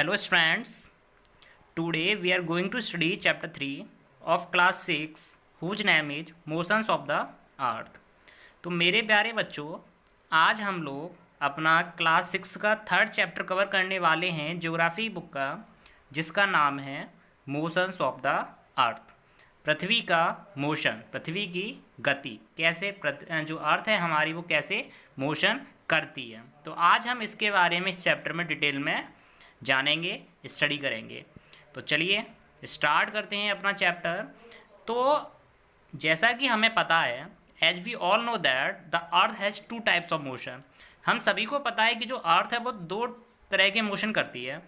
Hello students, today we are going to study chapter 3 of class 6 whose name is motions of the earth। तो मेरे प्यारे बच्चों, आज हम लोग अपना क्लास 6 का थर्ड चैप्टर कवर करने वाले हैं ज्योग्राफी बुक का, जिसका नाम है मोशंस ऑफ द अर्थ। पृथ्वी का मोशन, पृथ्वी की गति, कैसे जो अर्थ है हमारी वो कैसे मोशन करती है। तो आज हम इसके बारे में इस चैप्टर में डिटेल में जानेंगे, स्टडी करेंगे। तो चलिए स्टार्ट करते हैं अपना चैप्टर। तो जैसा कि हमें पता है, as we all know that the earth has two types of motion. हम सभी को पता है कि जो अर्थ है वो दो तरह के मोशन करती है,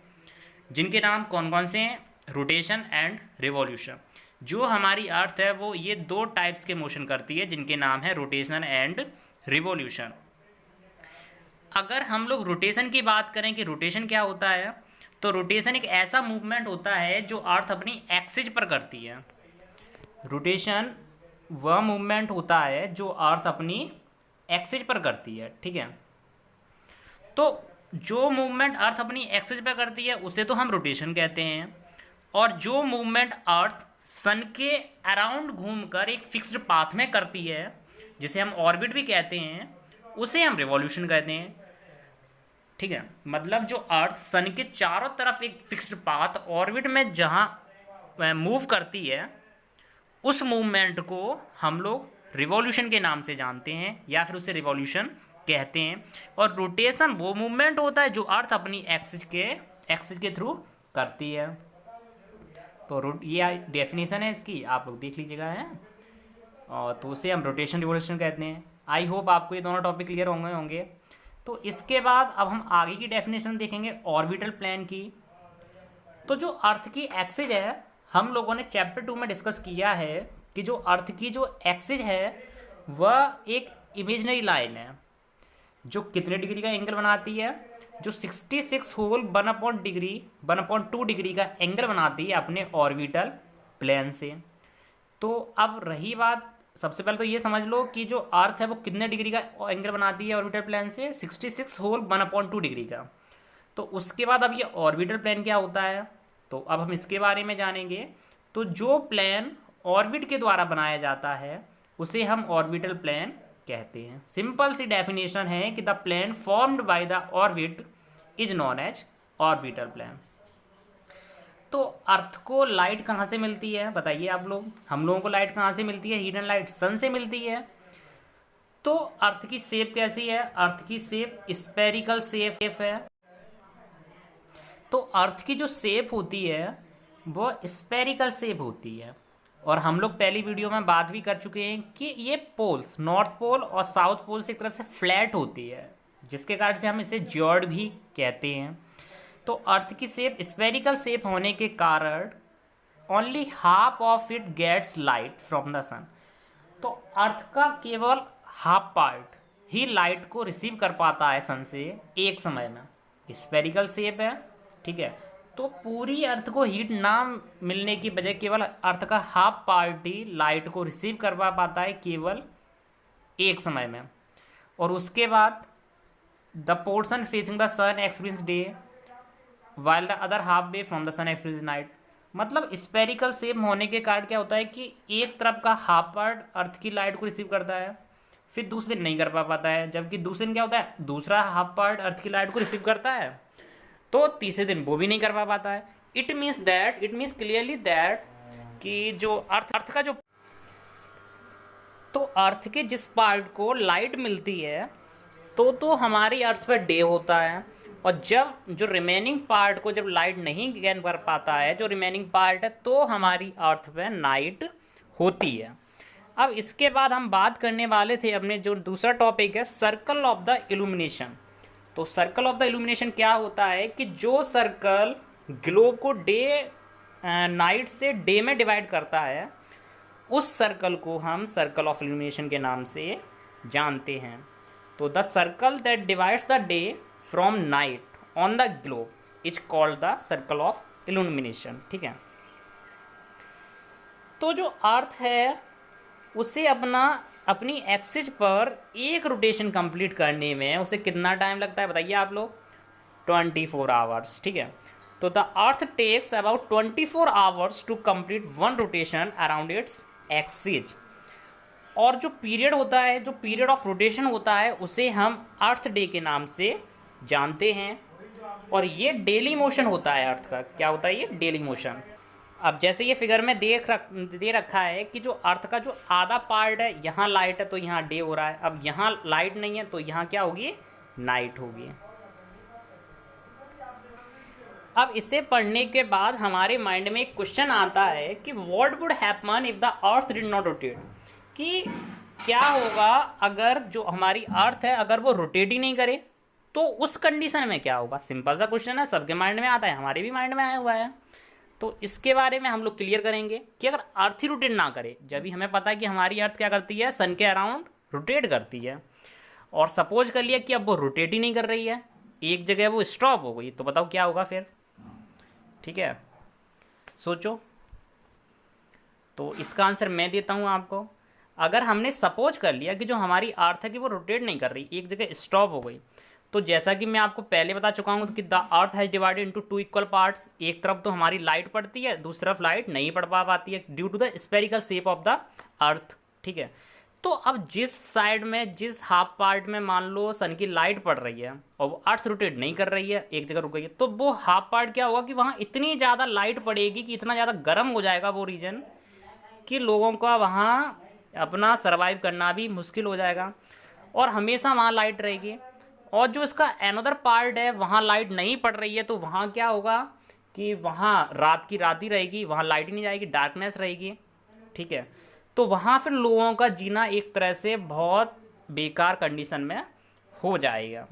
जिनके नाम कौन कौन से हैं? Rotation and revolution. जो हमारी अर्थ है वो ये दो टाइप्स के मोशन करती है, जिनके नाम है रोटेशन एंड रिवॉल्यूशन। अगर हम लोग रोटेशन की बात करें कि रोटेशन क्या होता है, तो रोटेशन एक ऐसा मूवमेंट होता है जो अर्थ अपनी एक्सिस पर करती है। रोटेशन वह मूवमेंट होता है जो अर्थ अपनी एक्सिस पर करती है, ठीक है। तो जो मूवमेंट अर्थ अपनी एक्सिस पर करती है उसे तो हम रोटेशन कहते हैं, और जो मूवमेंट अर्थ सन के अराउंड घूमकर एक फिक्स्ड पाथ में करती है, जिसे हम ऑर्बिट भी कहते हैं, उसे हम रिवॉल्यूशन कहते हैं, ठीक है। मतलब जो अर्थ सन के चारों तरफ एक फिक्स्ड पाथ ऑर्बिट में जहाँ मूव करती है, उस मूवमेंट को हम लोग रिवॉल्यूशन के नाम से जानते हैं, या फिर उसे रिवॉल्यूशन कहते हैं। और रोटेशन वो मूवमेंट होता है जो अर्थ अपनी एक्सिस के थ्रू करती है। तो ये डेफिनेशन है इसकी, आप लोग देख लीजिएगा है। और तो उसे हम रोटेशन रिवॉल्यूशन कहते हैं। आई होप आपको ये दोनों टॉपिक क्लियर होंगे। तो इसके बाद अब हम आगे की डेफिनेशन देखेंगे ऑर्बिटल प्लेन की। तो जो अर्थ की एक्सिस है, हम लोगों ने चैप्टर 2 में डिस्कस किया है कि जो अर्थ की जो एक्सिस है वह एक इमेजिनरी लाइन है जो कितने डिग्री का एंगल बनाती है, जो 66 होल 1/2 डिग्री का एंगल बनाती है अपने ऑर्बिटल प्लेन से। तो अब रही बात, सबसे पहले तो ये समझ लो कि जो अर्थ है वो कितने डिग्री का एंगल बनाती है ऑर्बिटल प्लेन से, 66 होल 1/2 डिग्री का। तो उसके बाद अब ये ऑर्बिटल प्लेन क्या होता है, तो अब हम इसके बारे में जानेंगे। तो जो प्लेन ऑर्बिट के द्वारा बनाया जाता है उसे हम ऑर्बिटल प्लेन कहते हैं। सिंपल सी डेफिनेशन है कि the plane formed by the orbit is known as orbital plane. तो अर्थ को लाइट कहाँ से मिलती है बताइए आप लोग? हम लोगों को लाइट कहाँ से मिलती है? हीट एंड लाइट सन से मिलती है। तो अर्थ की शेप कैसी है? अर्थ की शेप स्फेरिकल शेप है। तो अर्थ की जो शेप होती है वो स्फेरिकल शेप होती है। और हम लोग पहली वीडियो में बात भी कर चुके हैं कि ये पोल्स, नॉर्थ पोल और साउथ पोल से एक तरफ से फ्लैट होती है, जिसके कारण से हम इसे ज्योर्ड भी कहते हैं। तो अर्थ की शेप स्फेरिकल शेप होने के कारण only half of it gets light from the sun. तो अर्थ का केवल हाफ पार्ट ही लाइट को रिसीव कर पाता है सन से एक समय में। स्फेरिकल शेप है, ठीक है। तो पूरी अर्थ को हीट ना मिलने की वजह केवल अर्थ का हाफ पार्ट ही लाइट को रिसीव कर पाता है केवल एक समय में। और उसके बाद the portion facing the sun experience day while the other half way from the sun experience night. मतलब स्पेरिकल शेप होने के कारण क्या होता है कि एक तरफ का हाफ पार्ट अर्थ की लाइट को रिसीव करता है, फिर दूसरे दिन नहीं कर पाता है, जबकि दूसरे दिन क्या होता है, दूसरा हाफ पार्ट अर्थ की लाइट को रिसीव करता है, तो तीसरे दिन वो भी नहीं कर पाता है। इट मीन्स क्लियरली दैट कि जो अर्थ का जो, तो अर्थ के जिस पार्ट को लाइट मिलती है तो हमारी अर्थ पर डे होता है, और जब जो रिमेनिंग पार्ट को जब लाइट नहीं गेन कर पाता है, जो रिमेनिंग पार्ट है, तो हमारी अर्थ पे नाइट होती है। अब इसके बाद हम बात करने वाले थे अपने जो दूसरा टॉपिक है सर्कल ऑफ द इल्यूमिनेशन। तो सर्कल ऑफ द इल्यूमिनेशन क्या होता है कि जो सर्कल ग्लोब को नाइट से डे में डिवाइड करता है, उस सर्कल को हम सर्कल ऑफ इल्यूमिनेशन के नाम से जानते हैं। तो the circle that divides the day from night on the globe is called the circle of illumination, ठीक है। तो जो अर्थ है उसे अपनी एक्सिस पर एक रोटेशन कंप्लीट करने में उसे कितना टाइम लगता है बताइए आप लोग? 24 आवर्स, ठीक है। तो the earth takes about 24 hours to complete one rotation around its axis. और जो पीरियड होता है, जो पीरियड ऑफ रोटेशन होता है, उसे हम अर्थ डे के नाम से जानते हैं। और ये डेली मोशन होता है अर्थ का। क्या होता है ये? Daily motion. अब जैसे ये फिगर में दे रखा है कि जो अर्थ का जो आधा पार्ट है, यहाँ लाइट है तो यहाँ डे हो रहा है। अब यहाँ लाइट नहीं है तो यहाँ क्या होगी? नाइट होगी। अब इसे पढ़ने के बाद हमारे माइंड में एक क्वेश्चन आता है कि what would happen if the earth did not rotate, कि क्या होगा अगर जो हमारी अर्थ है अगर वो रोटेट ही नहीं करे, तो उस कंडीशन में क्या होगा? सिंपल सा क्वेश्चन है, सबके माइंड में आता है, हमारे भी माइंड में आया हुआ है। तो इसके बारे में हम लोग क्लियर करेंगे कि अगर अर्थ ही रोटेट ना करे, जब भी हमें पता है कि हमारी अर्थ क्या करती है? सन के अराउंड रोटेट करती है। और सपोज कर लिया कि अब वो रोटेट ही नहीं कर रही है, एक जगह वो स्टॉप हो गई, तो बताओ क्या होगा फिर? ठीक है, सोचो। तो इसका आंसर मैं देता हूँ आपको। अगर हमने सपोज कर लिया कि जो हमारी अर्थ है कि वो रोटेट नहीं कर रही, एक जगह स्टॉप हो गई, तो जैसा कि मैं आपको पहले बता चुका हूँ कि the earth has divided into 2 equal parts. एक तरफ तो हमारी लाइट पड़ती है, दूसरी तरफ लाइट नहीं पड़ पाती है due to the spherical shape of the earth. ठीक है, तो अब जिस साइड में, जिस हाफ पार्ट में मान लो सन की लाइट पड़ रही है और वो अर्थ रोटेट नहीं कर रही है, एक जगह रुक गई है, तो वो हाफ पार्ट क्या होगा कि वहाँ इतनी ज़्यादा लाइट पड़ेगी कि इतना ज़्यादा गर्म हो जाएगा वो रीजन कि लोगों का वहाँ अपना सर्वाइव करना भी मुश्किल हो जाएगा। और हमेशा वहाँ लाइट रहेगी। और जो इसका अनदर पार्ट है, वहाँ लाइट नहीं पड़ रही है, तो वहाँ क्या होगा कि वहाँ रात की रात ही रहेगी, वहाँ लाइट ही नहीं जाएगी, डार्कनेस रहेगी। ठीक है, तो वहाँ फिर लोगों का जीना एक तरह से बहुत बेकार कंडीशन में हो जाएगा।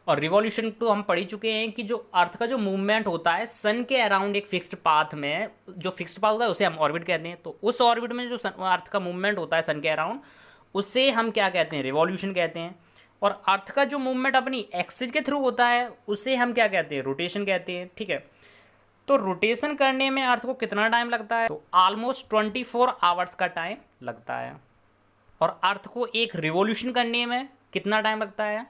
और रिवॉल्यूशन तो हम पढ़ ही चुके हैं कि जो अर्थ का जो मूवमेंट होता है सन के अराउंड एक फिक्स्ड पाथ में, जो फिक्स्ड पाथ होता है उसे हम ऑर्बिट कहते हैं। तो उस ऑर्बिट में जो अर्थ का मूवमेंट होता है सन के अराउंड, उसे हम क्या कहते हैं? रिवॉल्यूशन कहते हैं। और अर्थ का जो मूवमेंट अपनी एक्सिस के थ्रू होता है, उसे हम क्या कहते हैं? रोटेशन कहते हैं। ठीक है, तो रोटेशन करने में अर्थ को कितना टाइम लगता है? तो ऑलमोस्ट 24 आवर्स का टाइम लगता है। और अर्थ को एक रिवॉल्यूशन करने में कितना टाइम लगता है?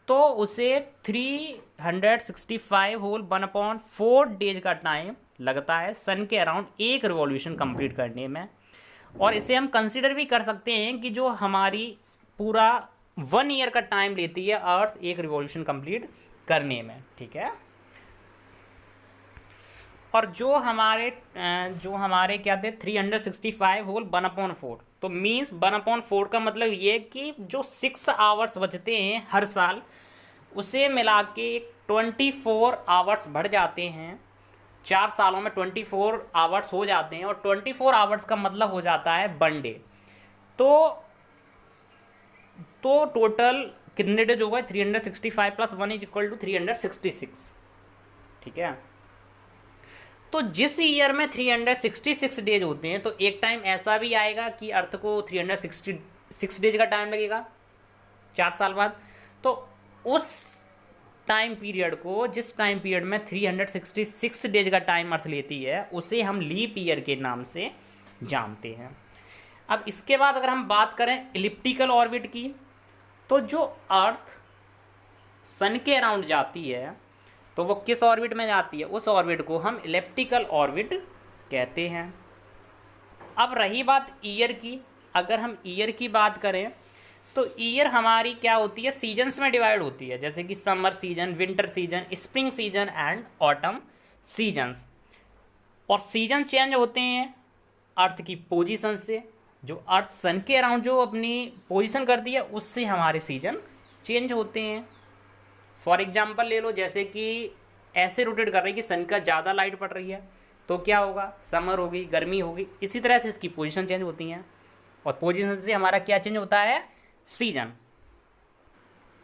तो उसे 365 होल 1/4 डेज का टाइम लगता है सन के अराउंड एक रिवॉल्यूशन कंप्लीट करने में। और इसे हम कंसिडर भी कर सकते हैं कि जो हमारी पूरा 1 ईयर का टाइम लेती है अर्थ एक रिवॉल्यूशन कंप्लीट करने में। ठीक है, और जो हमारे क्या थे 365 होल 1/4, तो मीन्स 1/4 का मतलब ये कि जो 6 आवर्स बचते हैं हर साल, उसे मिला के 24 आवर्स बढ़ जाते हैं। 4 सालों में 24 आवर्स हो जाते हैं, और 24 आवर्स का मतलब हो जाता है 1 डे। तो टोटल कितने डेज हो गए? 365 + 1 = 366। ठीक है, तो जिस ईयर में 366 डेज होते हैं, तो एक टाइम ऐसा भी आएगा कि अर्थ को 366 डेज का टाइम लगेगा 4 साल बाद। तो उस टाइम पीरियड को, जिस टाइम पीरियड में 366 डेज का टाइम अर्थ लेती है, उसे हम लीप ईयर के नाम से जानते हैं। अब इसके बाद अगर हम बात करें इलिप्टिकल ऑर्बिट की, तो जो अर्थ सन के अराउंड जाती है, तो वो किस ऑर्बिट में जाती है? उस ऑर्बिट को हम इलिप्टिकल ऑर्बिट कहते हैं। अब रही बात ईयर की, अगर हम ईयर की बात करें, तो ईयर हमारी क्या होती है? सीजन्स में डिवाइड होती है, जैसे कि summer season, winter season, spring season and autumn seasons. और सीजन चेंज होते हैं अर्थ की पोजीशन से। जो अर्थ सन के अराउंड जो अपनी पोजीशन करती है, उससे हमारे सीजन चेंज होते हैं। फॉर एग्जांपल ले लो, जैसे कि ऐसे रोटेट कर रही है कि सन का ज़्यादा लाइट पड़ रही है, तो क्या होगा? समर होगी, गर्मी होगी। इसी तरह से इसकी पोजीशन चेंज होती हैं, और पोजीशन से हमारा क्या चेंज होता है? सीजन।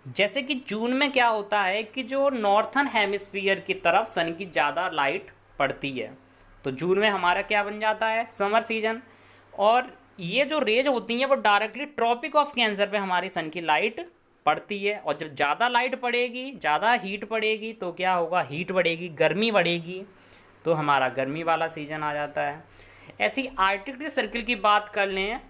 जैसे कि जून में क्या होता है कि जो नॉर्थन हेमिस्फीयर की तरफ सन की ज़्यादा लाइट पड़ती है, तो जून में हमारा क्या बन जाता है? Summer season. और ये जो रेज होती हैं वो डायरेक्टली ट्रॉपिक ऑफ कैंसर पे हमारी सन की लाइट पड़ती है। और जब ज़्यादा लाइट पड़ेगी, ज़्यादा हीट पड़ेगी, तो क्या होगा? हीट बढ़ेगी, गर्मी बढ़ेगी, तो हमारा गर्मी वाला सीजन आ जाता है। ऐसी आर्कटिक सर्किल की बात कर लें,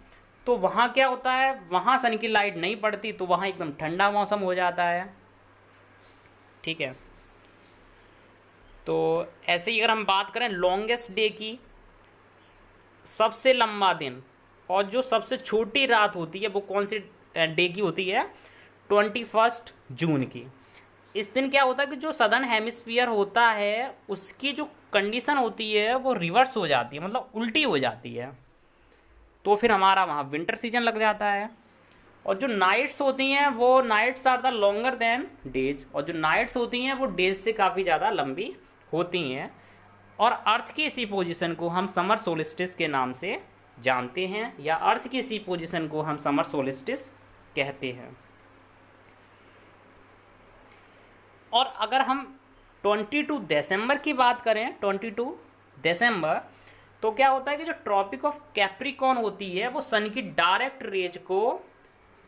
तो वहाँ क्या होता है? वहाँ सन की लाइट नहीं पड़ती, तो वहाँ एकदम ठंडा मौसम हो जाता है। ठीक है, तो ऐसे ही अगर हम बात करें लॉन्गेस्ट डे की, सबसे लंबा दिन और जो सबसे छोटी रात होती है वो कौन सी डे की होती है? 21 जून की। इस दिन क्या होता है कि जो सदर्न हेमिस्फीयर होता है उसकी जो कंडीशन होती है वो रिवर्स हो जाती है, मतलब उल्टी हो जाती है, तो फिर हमारा वहाँ विंटर सीजन लग जाता है। और जो नाइट्स होती हैं वो nights are the longer than days, और जो नाइट्स होती हैं वो डेज से काफ़ी ज़्यादा लंबी होती हैं। और अर्थ की इसी पोजीशन को हम समर सोलिस्टिस के नाम से जानते हैं, या अर्थ की इसी पोजीशन को हम समर सोलिस्टिस कहते हैं। और अगर हम 22 दिसंबर की बात करें, 22 दिसंबर, तो क्या होता है कि जो ट्रॉपिक ऑफ कैप्रिकॉर्न होती है वो सन की डायरेक्ट रेज को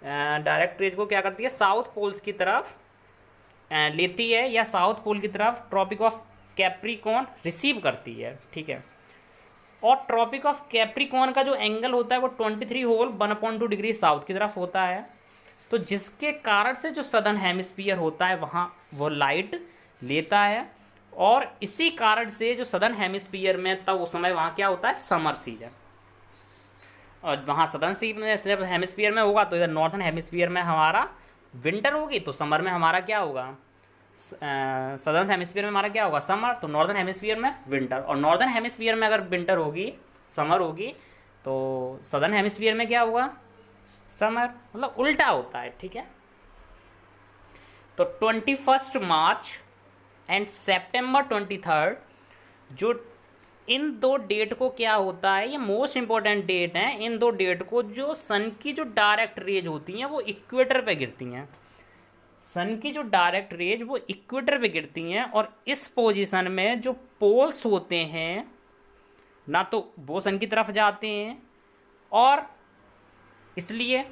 क्या करती है? साउथ पोल्स की तरफ लेती है, या साउथ पोल की तरफ ट्रॉपिक ऑफ कैप्रिकॉर्न रिसीव करती है, ठीक है। और ट्रॉपिक ऑफ कैप्रिकॉर्न का जो एंगल होता है वो 23 होल 1/2 डिग्री साउथ की तरफ होता है, तो जिसके कारण से जो सदर्न हेमिस्फीयर होता है वहाँ वो लाइट लेता है, और इसी कारण से जो सदर्न हेमिस्फीयर में तब उस समय वहाँ क्या होता है? Summer season. और वहाँ सदर्न हेमिस्फीयर में होगा तो इधर नॉर्थन हेमिस्फीयर में हमारा विंटर होगी, तो समर में हमारा क्या होगा? सदर्न हेमिस्फीयर में हमारा क्या होगा? समर। तो नॉर्दर्न हेमिस्फीयर में विंटर, और नॉर्दर्न हेमिस्फीयर में अगर विंटर होगी, समर होगी, तो सदर्न हेमिस्फीयर में क्या होगा? समर। मतलब उल्टा होता है, ठीक है। तो 21 मार्च एंड सेप्टेम्बर 23, जो इन दो डेट को क्या होता है, ये मोस्ट इंपॉर्टेंट डेट हैं, इन दो डेट को जो सन की जो डायरेक्ट रेज होती हैं वो इक्वेटर पे गिरती हैं। सन की जो डायरेक्ट रेज वो इक्वेटर पे गिरती हैं, और इस पोजीशन में जो पोल्स होते हैं ना तो वो सन की तरफ जाते हैं, और इसलिए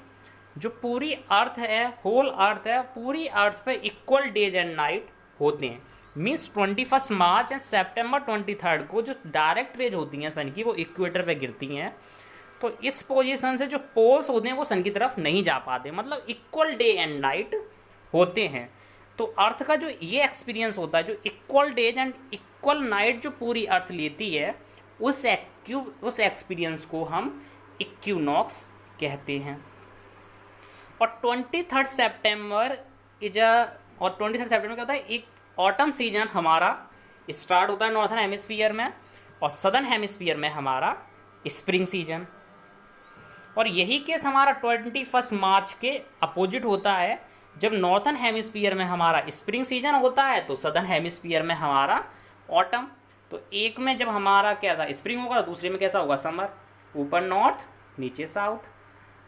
जो पूरी अर्थ है, होल अर्थ है, पूरी अर्थ पे इक्वल डेज एंड नाइट होते हैं। मीन्स 21 मार्च एंड सेप्टेम्बर 23 को जो डायरेक्ट रेज होती हैं सन की वो इक्वेटर पे गिरती हैं, तो इस पोजीशन से जो पोल्स होते हैं वो सन की तरफ नहीं जा पाते, मतलब इक्वल डे एंड नाइट होते हैं। तो अर्थ का जो ये एक्सपीरियंस होता है, जो equal days and equal night जो पूरी अर्थ लेती है, उस एक्सपीरियंस को हम इक्विनॉक्स कहते हैं। और 23 सितंबर और 23 सितंबर क्या होता है? एक ऑटम सीजन हमारा स्टार्ट होता है नॉर्थन हेमिस्फीयर में, और सदर्न हेमिस्फीयर में हमारा स्प्रिंग सीजन। और यही केस हमारा 21 मार्च के अपोजिट होता है, जब नॉर्थन हेमिस्फीयर में हमारा स्प्रिंग सीजन होता है तो सदर्न हेमिस्फीयर में हमारा ऑटम। तो एक में जब हमारा क्या था? स्प्रिंग होगा, तो दूसरे में कैसा होगा? समर। ऊपर नॉर्थ, नीचे साउथ।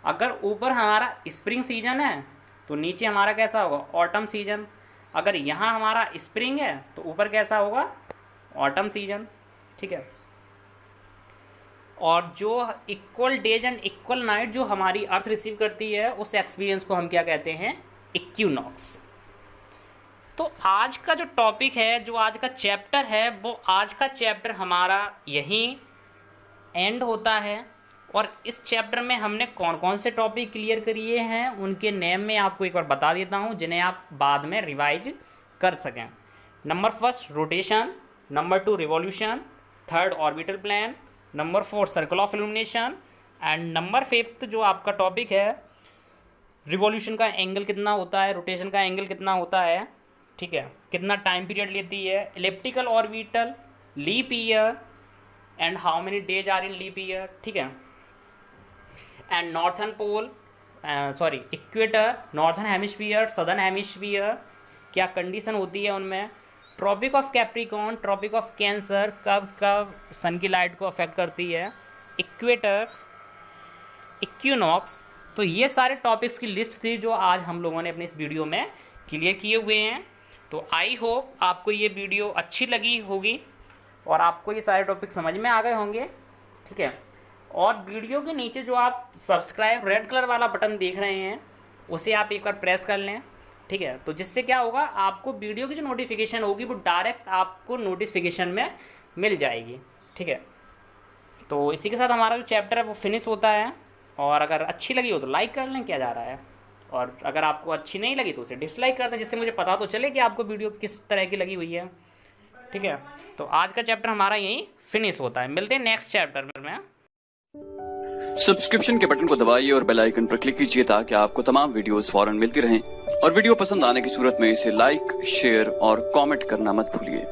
अगर ऊपर हमारा स्प्रिंग सीजन है तो नीचे हमारा कैसा होगा? Autumn season. अगर यहाँ हमारा स्प्रिंग है तो ऊपर कैसा होगा? ऑटम सीजन, ठीक है। और जो equal days and equal night जो हमारी अर्थ रिसीव करती है, उस एक्सपीरियंस को हम क्या कहते हैं? इक्विनॉक्स। तो आज का जो टॉपिक है, जो आज का चैप्टर है, वो आज का चैप्टर हमारा यहीं एंड होता है। और इस चैप्टर में हमने कौन कौन से टॉपिक क्लियर किए हैं उनके नेम में आपको एक बार बता देता हूँ, जिन्हें आप बाद में रिवाइज कर सकें। Number 1 rotation, number 2 revolution, 3 orbital plan, number 4 circle of illumination, and number 5 जो आपका टॉपिक है रिवॉल्यूशन का एंगल कितना होता है, रोटेशन का एंगल कितना होता है, ठीक है, कितना टाइम पीरियड लेती है, elliptical orbital, leap year, and how many days are in leap year, ठीक है, and northern pole equator, northern hemisphere, southern hemisphere, क्या कंडीशन होती है उनमें, tropic of Capricorn, tropic of Cancer कब कब सन की लाइट को अफेक्ट करती है, इक्वेटर, इक्विनॉक्स। तो ये सारे टॉपिक्स की लिस्ट थी जो आज हम लोगों ने अपनी इस वीडियो में क्लियर किए हुए हैं। तो आई होप आपको ये वीडियो अच्छी लगी होगी और आपको ये सारे टॉपिक समझ में आ गए होंगे, ठीक है। और वीडियो के नीचे जो आप सब्सक्राइब रेड कलर वाला बटन देख रहे हैं उसे आप एक बार प्रेस कर लें, ठीक है। तो जिससे क्या होगा, आपको वीडियो की जो नोटिफिकेशन होगी वो डायरेक्ट आपको नोटिफिकेशन में मिल जाएगी, ठीक है। तो इसी के साथ हमारा जो चैप्टर है वो फिनिश होता है। और अगर अच्छी लगी हो तो लाइक कर लें, क्या जा रहा है, और अगर आपको अच्छी नहीं लगी तो उसे डिसलाइक कर दें, जिससे मुझे पता तो चले कि आपको वीडियो किस तरह की लगी हुई है। ठीक है, तो आज का चैप्टर हमारा यहीं फिनिश होता है। मिलते हैं नेक्स्ट चैप्टर में। सब्सक्रिप्शन के बटन को दबाइए और बेल आइकन पर क्लिक कीजिए ताकि आपको तमाम वीडियोस फौरन मिलती रहें। और वीडियो पसंद आने की सूरत में इसे लाइक, शेयर और कमेंट करना मत भूलिए।